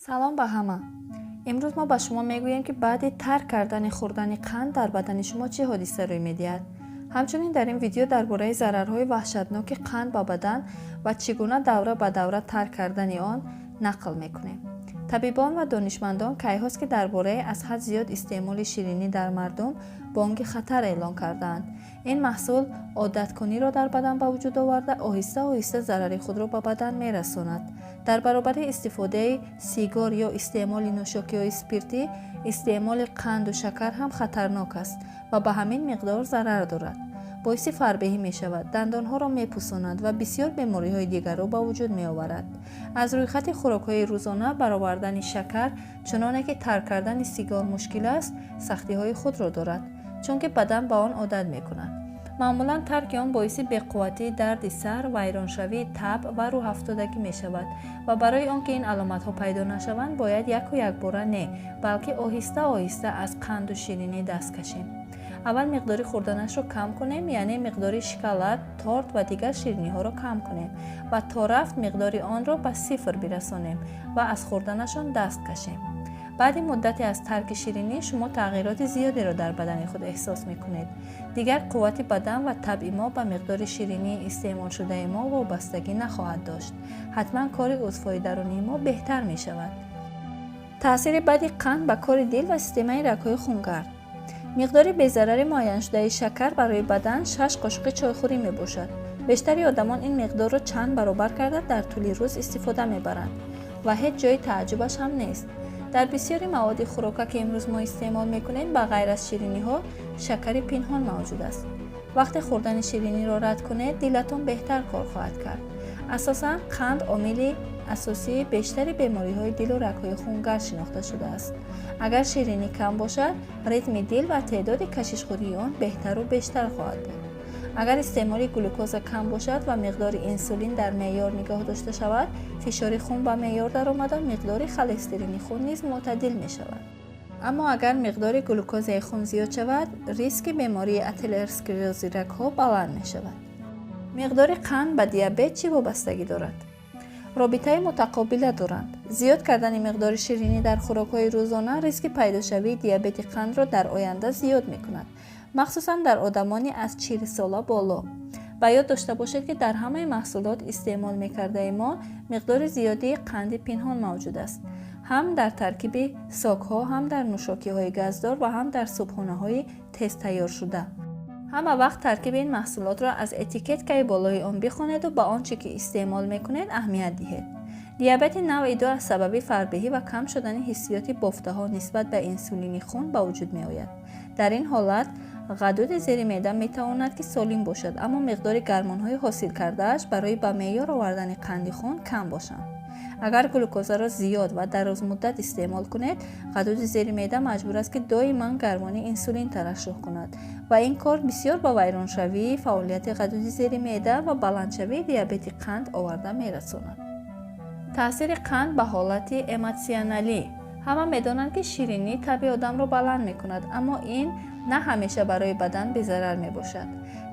سلام به همه. امروز ما به شما میگوییم که بعد ترک کردن خوردن قند در بدن شما چه حادثه روی میدهد. همچنین در این ویدیو درباره ضررهای وحشتناک قند به بدن و چگونه دوره به دوره ترک کردن آن نقل میکنیم. طبیبان و دانشمندان کی هاست که درباره از حد زیاد استعمال شیرینی در مردم بانگ خطر اعلان کردند. این محصول عادتکنی را در بدن به وجود آورده آهسته آهسته ضرر خود را به بدن میرساند. در برابر استفاده سیگار یا استعمال نوشاکی‌های اسپریتی، استعمال قند و شکر هم خطرناک است و به همین مقدار ضرر دارد. باعث فربهی می شود، دندانها را می پوساند و بسیار بیماری های دیگر را به وجود می آورد. از روی خط خوراک های روزانه برآوردن شکر، چنانه که ترک کردن سیگار مشکل است، سختی های خود را دارد، چون که بدن به آن عادت می کند. معمولا ترک آن باعث بی‌قوتی، درد سر، ویرانشوی تب و روح افتادگی می شود و برای آنکه این علامت ها پیدا نشوند باید یک باره نه، بلکه آهسته آهسته از قند و شیرینی دست کشیم. اول مقدار خوردنش رو کم کنیم، یعنی مقدار شکلات، تارت و دیگر شیرینی ها رو کم کنیم و تا رفت مقدار آن رو به صفر برسانیم و از خوردنشان دست کشیم. بعد مدتی از ترک شیرینی شما تغییرات زیادی را در بدن خود احساس میکنید. دیگر قوت بدن و طبع ما به مقدار شیرینی استعمال شده ما وابستگی نخواهد داشت. حتما کار عضوهای درونی ما بهتر می شود. تاثیر بدی قند به کار دل و سیستم رگ‌های خونگرد. مقدار بی‌ضرر معین شده شکر برای بدن 6 قاشق چایخوری می باشد. بیشتری آدمان این مقدار را چند برابر کرده در طول روز استفاده می برند و هیچ جای تعجبش هم نیست. در بسیاری مواد خوراکی که امروز ما استعمال میکنیم به غیر از شیرینی ها شکر پنهان موجود است. وقتی خوردن شیرینی را رد کنید دلتان بهتر کار خواهد کرد. اساساً قند عامل اساسی بیشتر بیماری های دل و رگ‌های خونگرد شناخته شده است. اگر شیرینی کم باشد ریتم دل و تعداد کشش خوری آن بهتر و بیشتر خواهد بود. اگر استعمال گلوکوز کم باشد و مقدار انسولین در معیار نگاه داشته شود، فشار خون به معیار درآمده، مقدار خلسترین خون نیز معتدل می شود. اما اگر مقدار گلوکوز خون زیاد شود، ریسک بیماری اتروسکلروز رگ‌ها بلند می شود. مقدار قند به دیابت چه وابستگی دارد؟ رابطه متقابل دارند. زیاد کردن مقدار شیرینی در خوراک‌های روزانه ریسک پیدا شوی دیابت قند را در آینده زیاد می کند. مخصوصا در آدمانی از 40 ساله بالا. و یاد داشته باشید که در همه محصولات استعمال می‌کرده ما مقدار زیادی قند پنهان موجود است. هم در ترکیب ساک‌ها، هم در نوشاکی‌های گازدار و هم در صبحانه‌های تیز تیار شده. همه وقت ترکیب این محصولات را از اتیکت که بالای آن بخوانید و به آنچه که استعمال می‌کنید اهمیت دهید. دیابت نوع 2 از سبب فربهی و کم شدن حسیات بافته‌ها نسبت به انسولین خون به وجود می‌آید. در این حالت غدود زیر معده میتواند که سالم باشد اما مقدار گرمان‌های حاصل کرده‌اش برای به معیار آوردن قند خون کم باشند. اگر گلوکوز را زیاد و دراز مدت استعمال کنید، غدود زیر معده مجبور است که دائما گرمانی انسولین ترشح کند و این کار بسیار به ویرانشوی فعالیت غدود زیر معده و بلندشوی دیابت قند آورده میرساند. تاثیر قند به حالت اموشنالی. همه میدانند که شیرینی طبع آدم را بلند میکند، اما این نه همیشه برای بدن بی ضرر می باشد.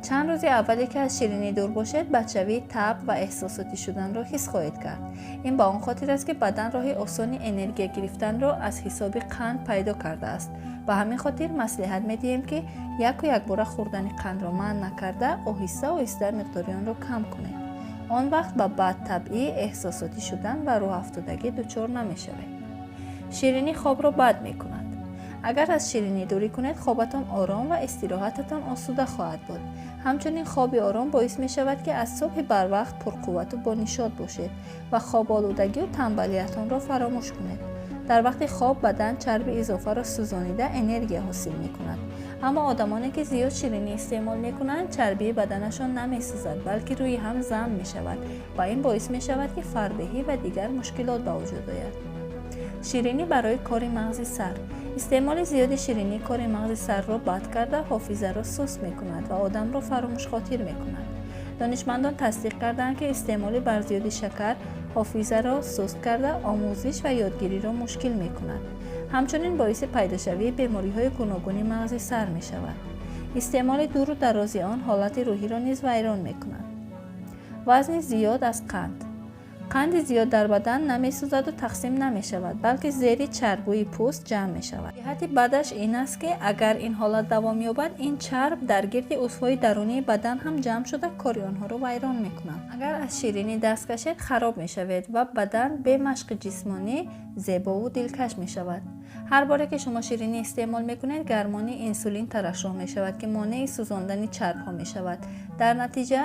چند روز اولی که از شیرینی دور باشد بدشوی، تب و احساساتی شدن را حس خواهید کرد. این به آن خاطر است که بدن راه آسانی انرژی گرفتن را از حساب قند پیدا کرده است. به همین خاطر مصلحت می دهیم که یک بار خوردن قند را منع نکرده آهسته آهسته مقدار آن را کم کنید. آن وقت به بدطبعی، احساساتی شدن و روح افتادگی دچار نمی شوید. شیرینی خواب را بد می کند. اگر از شیرینی دوری کنید خوابتان آرام و استراحتتان آسوده خواهد بود. همچنین خواب آرام باعث می شود که از صبح بر وقت پرقوت و با نشاط باشید و خواب آلودگی و تنبلیتان را فراموش کنید. در وقت خواب بدن چربی اضافه را سوزانیده انرژی حاصل می کند. اما آدمانی که زیاد شیرینی استعمال می کنند چربی بدنشان نمی سوزد بلکه روی هم ضم می شود و این باعث می شود که فربهی و دیگر مشکلات به وجود آید. شیرینی برای کار مغز سر. استعمال زیاد شیرینی کار مغز سر را بد کرده حافظه را سست می کند و آدم را فراموش خاطر می کند. دانشمندان تصدیق کردند که استعمال بر زیاد شکر حافظه را سست کرده آموزش و یادگیری را مشکل می کند. همچنین باعث پیدا شوی بیماری های گوناگون مغز سر می شود. استعمال دور و درازی آن حالت روحی را نیز ویران می کند. وزن زیاد از قند. قند زیاد در بدن نمی‌سوزد و تقسیم نمی‌شود، بلکه زیر چربوی پوست جمع می‌شود. جهت بعدش این است که اگر این حالت دوام یابد، این چرب در گرد عضوهای درونی بدن هم جمع شده کار آنها را ویران می‌کند. اگر از شیرینی دست کشید خراب می‌شود و بدن به مشق جسمانی زیبا و دلکش می‌شود. هر باره که شما شیرینی استعمال می‌کنید، گرمان انسولین ترشح می‌شود که مانع سوزاندن چرب‌ها می‌شود. در نتیجه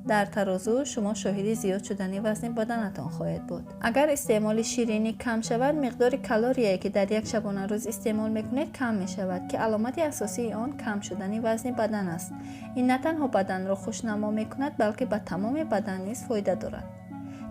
در ترازو شما شاهد زیاد شدن وزن بدنتان خواهد بود. اگر استعمال شیرینی کم شود، مقدار کالریایی که در یک شبانه روز استعمال میکنید کم می شود که علامت اساسی آن کم شدن وزن بدن است. این نه تنها بدن را خوشنما می کند، بلکه به تمام بدن نیز فایده دارد.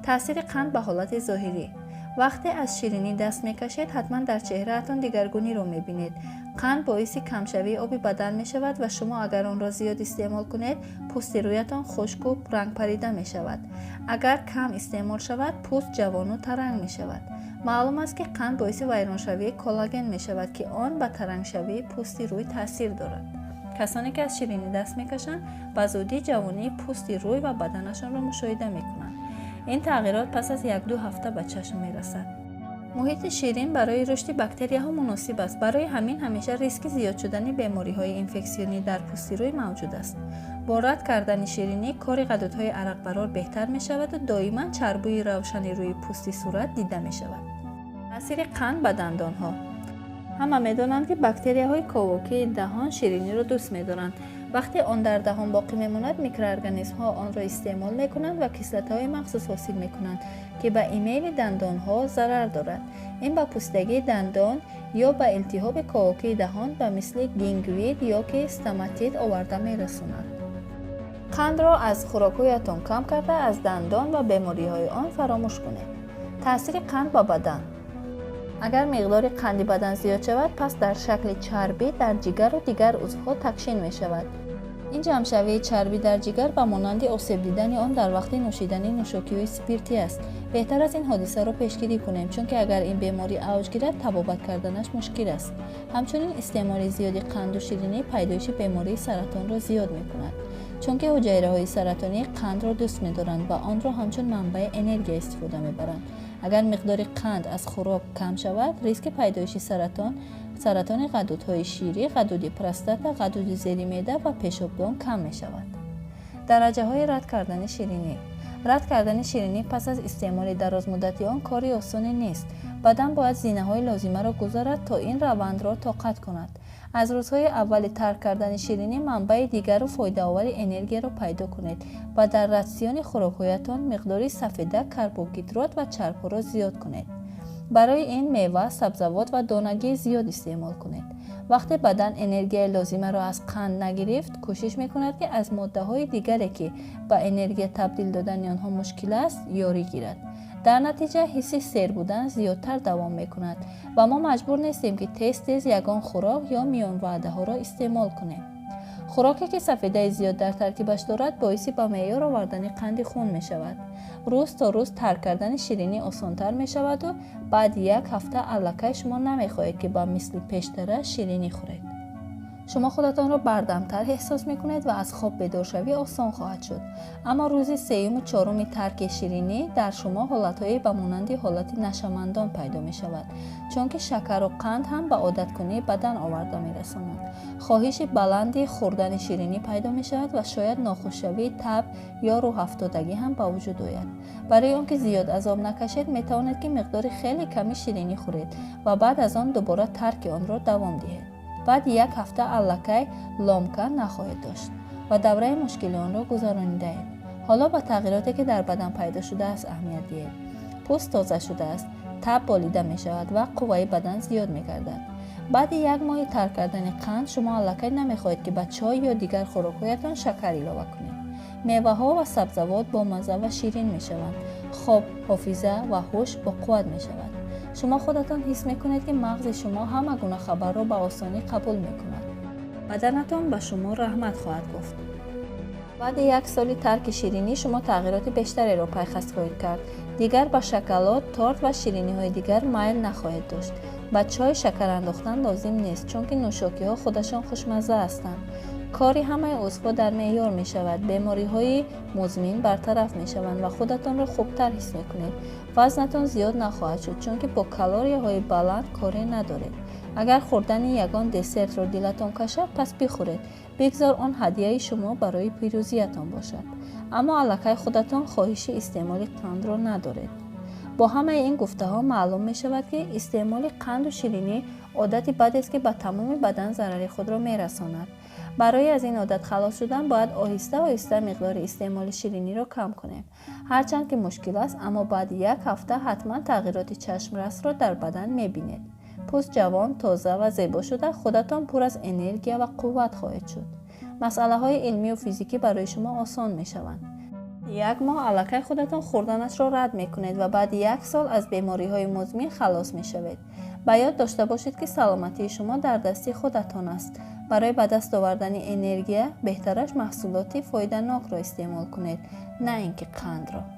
تاثیر قند به حالت ظاهری: وقتی از شیرینی دست میکشید حتما در چهرهتان دیگرگونی رو میبینید. قند باعث کمشوی آب بدن می شود و شما اگر آن را زیاد استعمال کنید پوست رویتان خشک و رنگ پریده می شود. اگر کم استعمال شود پوست جوان و ترنگ می شود. معلوم است که قند باعث ویرانشوی کلاژن می شود که آن به ترنگشوی پوست روی تاثیر دارد. کسانی که از شیرینی دست میکشند به زودی جوانی پوست روی و بدنشان را مشاهده می کنند. این تغییرات پس از 1-2 هفته به چشم می رسد. محیط شیرین برای رشد باکتریاها مناسب است. برای همین همیشه ریسک زیاد شدن بیماری‌های اینفکسیونی در پوست روی موجود است. با رد کردن شیرینی کار غدودهای عرق برار بهتر می شود و دائما چربوی روشنی روی پوست صورت دیده می شود. تاثیر قند به دندان‌ها: همه می‌دانند که باکتریاهای کاواکی دهان شیرینی را دوست می‌دارند. وقتی آن در دهان باقی می‌ماند، میکروارگانیسم‌ها آن را استعمال می‌کنند و کسلت‌های مخصوص حاصل می‌کنند که به ایمیل دندان‌ها ضرر دارد. این به پوستگی دندان یا به التهاب کاواکی دهان به مثل گینگوید یا که استماتیت آورده می‌رساند. قند را از خوراک‌هایتان کم کرده از دندان و بیماری‌های آن فراموش کنید. تاثیر قند به بدن: اگر مقدار قند بدن زیاد شود، پس در شکل چربی در جگر و دیگر عضوها تکشین می شود. این جمع‌شوی چربی در جگر به مانند آسیب دیدن آن در وقت نوشیدن نوشاکی‌های اسپریتی است. بهتر از این حادثه را پیشگیری کنیم، چون که اگر این بیماری اوج گیرد طبابت کردنش مشکل است. همچنین استعمال زیادی قند و شیرینی پیدایش بیماری سرطان را زیاد می کند، چون که حجایره‌های سرطانی قند را دوست می‌دارند و آن را همچون منبع انرژی استفاده می‌برند. اگر مقدار قند از خوراک کم شود، ریسک پیدایش سرطان غدودهای شیری، غدود پروستاتا، غدود زیر معده و پیشابدان کم می‌شود. درجه‌های رد کردن شیرینی: رد کردن شیرینی پس از استعمال درازمدتی آن کاری آسانی نیست. بدن باید زینه‌های لازمه را گذارد تا این روند را طاقت کند. از روزهای اول ترک کردن شیرینی منبع دیگر و فایده آور انرژی را پیدا کنید و در راسیون خوراک‌هایتان مقدار سفیده، کربوهیدرات و چرب‌ها را زیاد کنید. برای این میوه، سبزیجات و دانگی زیاد استعمال کنید. وقتی بدن انرژی لازمه را از قند نگرفت، کوشش می‌کند که از ماده‌های دیگری که به انرژی تبدیل دادن آنها مشکل است، یاری گیرد. در نتیجه حس سیر بودن زیادتر دوام می‌کند و ما مجبور نیستیم که تیز یگان خوراک یا میان وعده ها را استعمال کنیم. خوراکی که سفیده زیاد در ترکیبش دارد باعث به معیار آوردن قند خون می شود. روز تا روز ترک کردن شیرینی آسان‌تر می شود و بعد 1 هفته علاقه شما نمی خواهید که با مثل پیشتر شیرینی خورید. شما خودتان را بردمتر احساس می کنید و از خواب بیدار شوی آسان خواهد شد. اما روز 3 و 4 ترک شیرینی در شما حالتهای به مانند حالت نشامندان پیدا می شود، چون که شکر و قند هم به عادت کنی بدن آورده می رسانند. خواهش بلندی خوردن شیرینی پیدا می شود و شاید ناخوش‌شوی، تب یا روح افتادگی هم به وجود آید. برای آنکه زیاد عذاب نکشید، می توانید که مقدار خیلی کمی شیرینی خورید و بعد از آن دوباره ترک آن را دوام دهید. بعد 1 هفته علاقه لامکه نخواهید داشت و دوره مشکل آن را گذرانیده اید. حالا با تغییراتی که در بدن پیدا شده است اهمیت دهید. پوست تازه شده است، تب بالیده می شود و قوه بدن زیاد می گردد. بعد 1 ماه ترک کردن قند، شما علاقه نمی خواهید که به چای یا دیگر خوراک‌هایتان شکر اضافه کنید. میوه ها و سبزیجات با مزه و شیرین می شوند. خواب، حافظه و هوش با قوت می شود. شما خودتان حس میکنید که مغز شما همه گونه خبر را به آسانی قبول میکند. بدنتان به شما رحمت خواهد گفت. بعد 1 سال ترک شیرینی شما تغییرات بیشتری را پیخست خواهید کرد. دیگر به شکلات، تارت و شیرینی های دیگر میل نخواهید داشت. به چای شکر انداختن لازم نیست، چون که نوشاکی ها خودشان خوشمزه هستند. کاری همه عضوها در معیار می شود. بیماری های مزمن برطرف می شوند و خودتان را خوبتر حس می کنید. وزنتان زیاد نخواهد شد چون که با کالری های بلند کاری ندارید. اگر خوردن یگان دسرت را دلتان کشد پس بخورید. بگذار آن هدیه شما برای پیروزیتان باشد. اما الکی خودتان خواهش استعمال قند را ندارید. با همه این گفته ها معلوم می شود که استعمال قند و شیرینی عادت بدی است که به تمام بدن ضرر خود را می رساند. برای از این عادت خلاص شدن باید آهسته آهسته مقدار استعمال شیرینی را کم کنیم. هرچند که مشکل است اما بعد یک هفته حتما تغییرات چشمرس را در بدن می بینید. پوست جوان، تازه و زیبا شده خودتان پر از انرژی و قوت خواهید شد. مسئله های علمی و فیزیکی برای شما آسان می شوند. یک ماه الکی خودتان خوردنش را رد می کنید و بعد یک سال از بیماری های مزمن خلاص می شوید. به یاد داشته باشید که سلامتی شما در دست خودتان است. برای به دست آوردن انرژی بهترش محصولات فایده ناک را استعمال کنید، نه اینکه قند را.